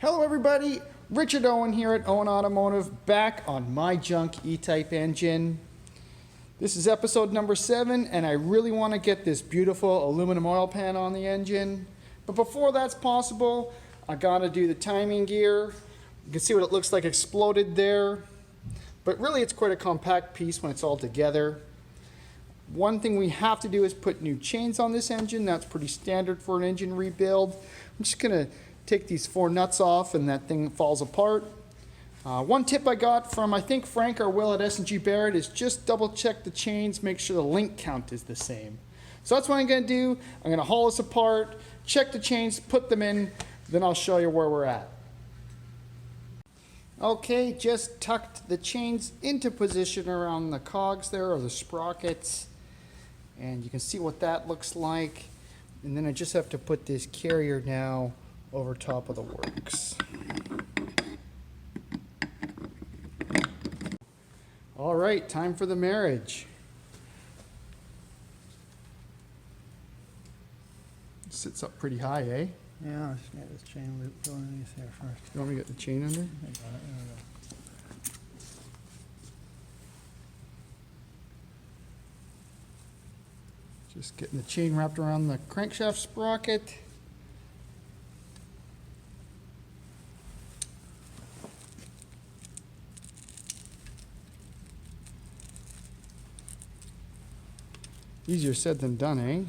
Hello everybody, Richard Owen here at Owen Automotive, back on my junk E-Type engine. This is episode number 7 and I really want to get this beautiful aluminum oil pan on the engine. But before that's possible, I gotta do the timing gear. You can see what it looks like exploded there. But really it's quite a compact piece when it's all together. One thing we have to do is put new chains on this engine. That's pretty standard for an engine rebuild. I'm just gonna take these 4 nuts off and that thing falls apart. One tip I got from I think Frank or Will at S&G Barrett is just double check the chains, make sure the link count is the same. So that's what I'm going to do. I'm going to haul this apart, check the chains, put them in, then I'll show you where we're at. Okay, just tucked the chains into position around the cogs there, or the sprockets, and you can see what that looks like. And then I just have to put this carrier now over top of the works. All right, time for the marriage. It sits up pretty high, eh? Yeah, let's get this chain loop going underneath there first. You want me to get the chain under? I got it, there we go. Just getting the chain wrapped around the crankshaft sprocket. Easier said than done, eh?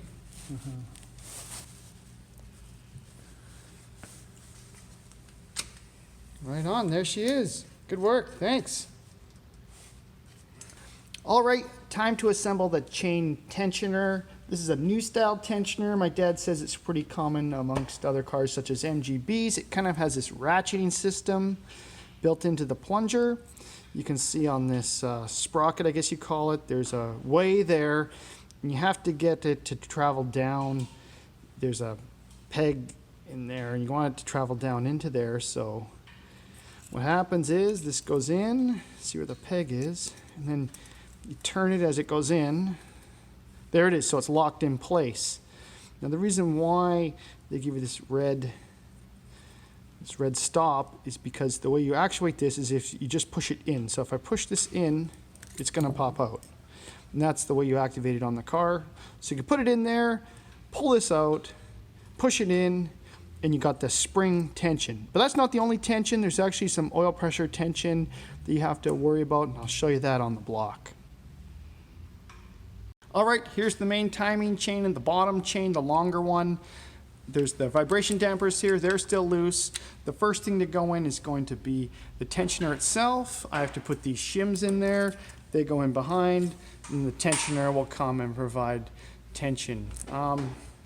Right on, there she is. Good work, thanks. All right, time to assemble the chain tensioner. This is a new style tensioner. My dad says it's pretty common amongst other cars such as MGBs. It kind of has this ratcheting system built into the plunger. You can see on this sprocket, I guess you call it, there's a way there. And you have to get it to travel down. There's a peg in there and you want it to travel down into there. So what happens is this goes in, see where the peg is, and then you turn it as it goes in. There it is, so it's locked in place. Now the reason why they give you this red stop is because the way you actuate this is if you just push it in. So if I push this in, it's gonna pop out. And that's the way you activate it on the car. So you can put it in there, pull this out, push it in, and you got the spring tension. But that's not the only tension. There's actually some oil pressure tension that you have to worry about, and I'll show you that on the block. All right, here's the main timing chain and the bottom chain, the longer one. There's the vibration dampers here, they're still loose. The first thing to go in is going to be the tensioner itself. I have to put these shims in there. They go in behind, and the tensioner will come and provide tension.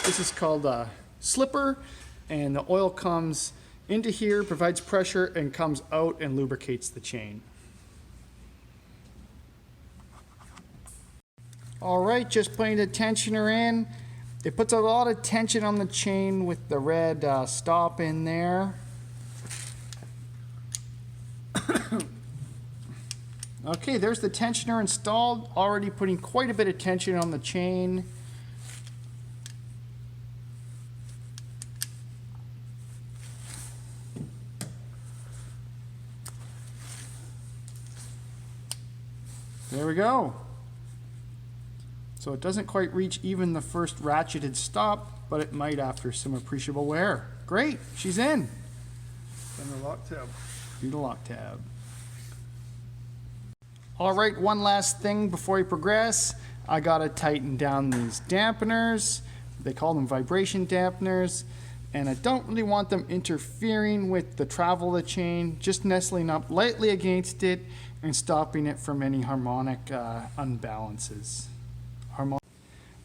This is called a slipper, and the oil comes into here, provides pressure, and comes out and lubricates the chain. All right, just putting the tensioner in. It puts a lot of tension on the chain with the red stop in there. Okay, there's the tensioner installed, already putting quite a bit of tension on the chain. There we go. So it doesn't quite reach even the first ratcheted stop, but it might after some appreciable wear. Great, she's in. Then the lock tab. Do the lock tab. All right, one last thing before we progress. I gotta tighten down these dampeners. They call them vibration dampeners. And I don't really want them interfering with the travel of the chain, just nestling up lightly against it and stopping it from any harmonic unbalances.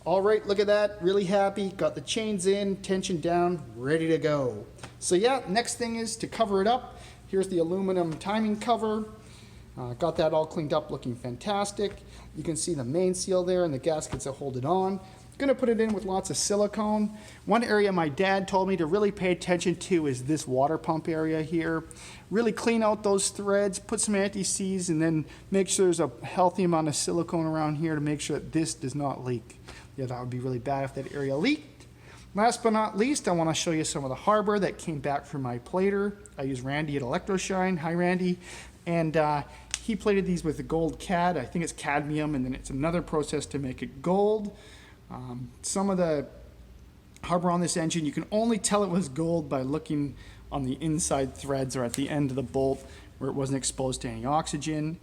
All right, look at that, really happy. Got the chains in, tension down, ready to go. So yeah, next thing is to cover it up. Here's the aluminum timing cover. Got that all cleaned up, looking fantastic. You can see the main seal there and the gaskets that hold it on. Gonna put it in with lots of silicone. One area my dad told me to really pay attention to is this water pump area here. Really clean out those threads, put some anti-seize, and then make sure there's a healthy amount of silicone around here to make sure that this does not leak. Yeah, that would be really bad if that area leaked. Last but not least, I want to show you some of the hardware that came back from my plater. I used Randy at Electroshine. Hi, Randy. And he plated these with the gold cad. I think it's cadmium, and then it's another process to make it gold. Some of the hardware on this engine, you can only tell it was gold by looking on the inside threads or at the end of the bolt where it wasn't exposed to any oxygen.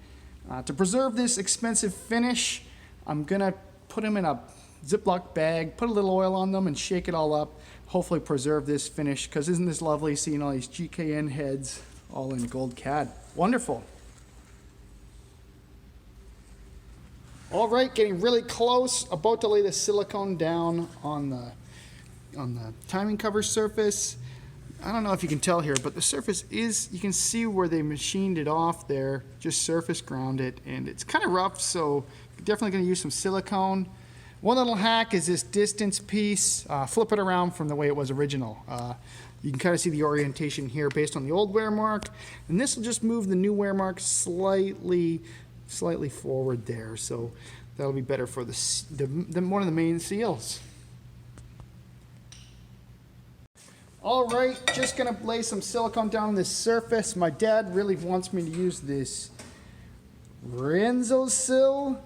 To preserve this expensive finish, I'm going to put them in a Ziploc bag, put a little oil on them and shake it all up. Hopefully preserve this finish, because isn't this lovely seeing all these GKN heads all in gold cad. Wonderful. All right, getting really close, about to lay the silicone down on the timing cover surface. I don't know if you can tell here, but the surface is, you can see where they machined it off there, just surface ground it, and it's kind of rough, so definitely going to use some silicone. One little hack is this distance piece. Flip it around from the way it was original. You can kind of see the orientation here based on the old wear mark, and this will just move the new wear mark slightly forward there, so that'll be better for one of the main seals. All right, just gonna lay some silicone down on this surface. My dad really wants me to use this Renzo Sil.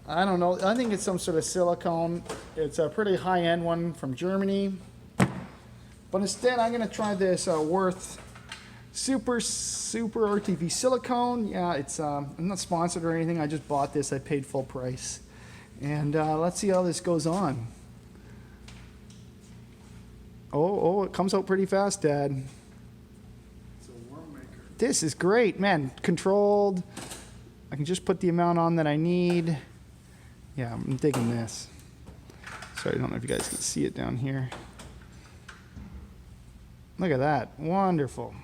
I don't know, I think it's some sort of silicone. It's a pretty high-end one from Germany. But instead, I'm gonna try this Worth Super RTV silicone. Yeah, it's I'm not sponsored or anything. I just bought this. I paid full price. And let's see how this goes on. Oh, it comes out pretty fast, Dad. It's a worm maker. This is great, man. Controlled. I can just put the amount on that I need. Yeah, I'm digging this. Sorry, I don't know if you guys can see it down here. Look at that. Wonderful.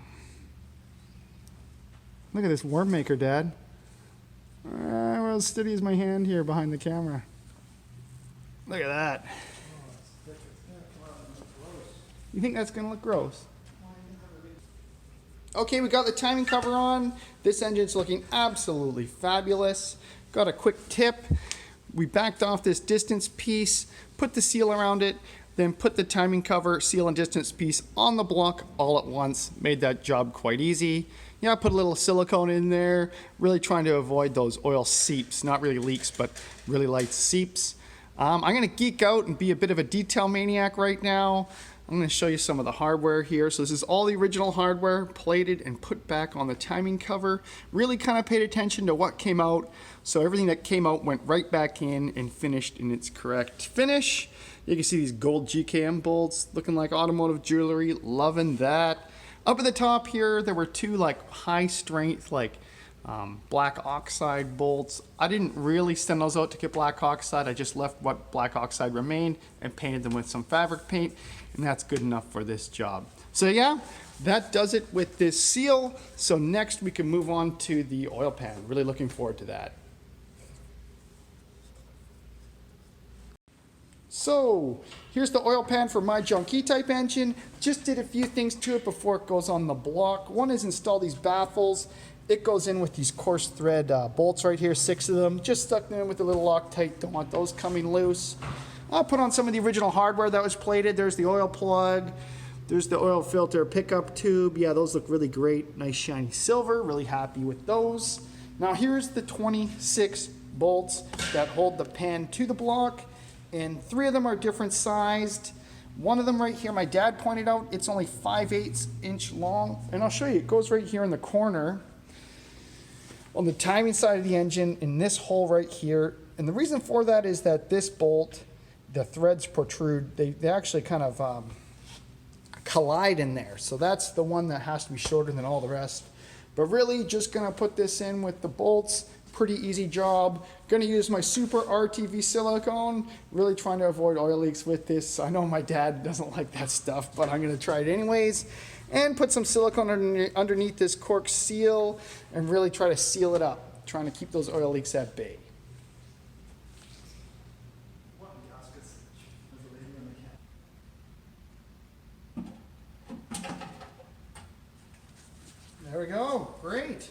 Look at this worm maker, Dad. Well, as steady as my hand here behind the camera. Look at that. You think that's gonna look gross? Okay, we got the timing cover on. This engine's looking absolutely fabulous. Got a quick tip. We backed off this distance piece, put the seal around it, then put the timing cover, seal and distance piece on the block all at once. Made that job quite easy. Yeah, I put a little silicone in there, really trying to avoid those oil seeps, not really leaks, but really light seeps. I'm gonna geek out and be a bit of a detail maniac right now. I'm going to show you some of the hardware here. So this is all the original hardware plated and put back on the timing cover. Really kind of paid attention to what came out. So everything that came out went right back in and finished in its correct finish. You can see these gold GKM bolts looking like automotive jewelry. Loving that. Up at the top here, there were two like high strength black oxide bolts. I didn't really send those out to get black oxide. I just left what black oxide remained and painted them with some fabric paint, and that's good enough for this job. So yeah, that does it with this seal. So next we can move on to the oil pan. Really looking forward to that. So here's the oil pan for my Jaguar E-Type engine. Just did a few things to it before it goes on the block. One is install these baffles. It goes in with these coarse thread bolts right here, 6 of them. Just stuck them in with a little Loctite. Don't want those coming loose. I'll put on some of the original hardware that was plated. There's the oil plug. There's the oil filter pickup tube. Yeah, those look really great. Nice shiny silver. Really happy with those. Now here's the 26 bolts that hold the pan to the block. And 3 of them are different sized. One of them right here, my dad pointed out, it's only 5/8 inch long. And I'll show you, it goes right here in the corner on the timing side of the engine in this hole right here. And the reason for that is that this bolt, the threads protrude, they actually kind of collide in there. So that's the one that has to be shorter than all the rest. But really just gonna put this in with the bolts. Pretty easy job. Gonna use my super RTV silicone. Really trying to avoid oil leaks with this. I know my dad doesn't like that stuff, but I'm gonna try it anyways. And put some silicone underneath this cork seal and really try to seal it up. Trying to keep those oil leaks at bay. There we go, great.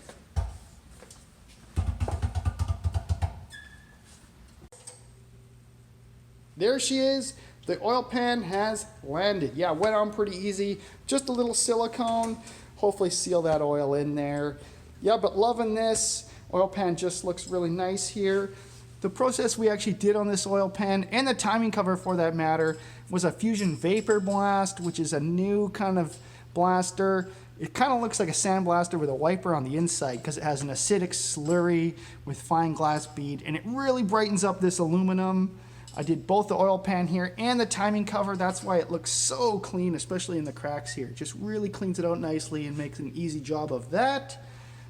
There she is. the oil pan has landed. Yeah, went on pretty easy. Just a little silicone. Hopefully seal that oil in there. Yeah, but loving this. Oil pan just looks really nice here. The process we actually did on this oil pan, and the timing cover for that matter, was a Fusion Vapor Blast, which is a new kind of blaster. It kind of looks like a sandblaster with a wiper on the inside because it has an acidic slurry with fine glass bead, and it really brightens up this aluminum. I did both the oil pan here and the timing cover. That's why it looks so clean, especially in the cracks here. It just really cleans it out nicely and makes an easy job of that.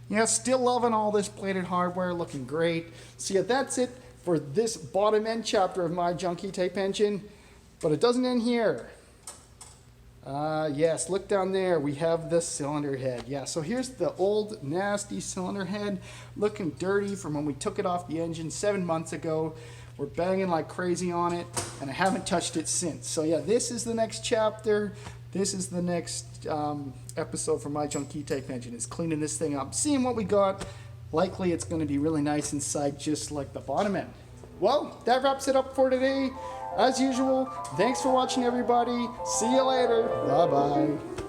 Yeah, still loving all this plated hardware, looking great. So yeah, that's it for this bottom end chapter of my Junk E-Type engine, but it doesn't end here. Yes, look down there, we have the cylinder head. Yeah, so here's the old nasty cylinder head, looking dirty from when we took it off the engine 7 months ago. We're banging like crazy on it, and I haven't touched it since. So yeah, this is the next chapter. This is the next episode for my Junk E-Type engine, is cleaning this thing up, seeing what we got. Likely it's going to be really nice inside, just like the bottom end. Well, that wraps it up for today. As usual, thanks for watching, everybody. See you later. Bye-bye.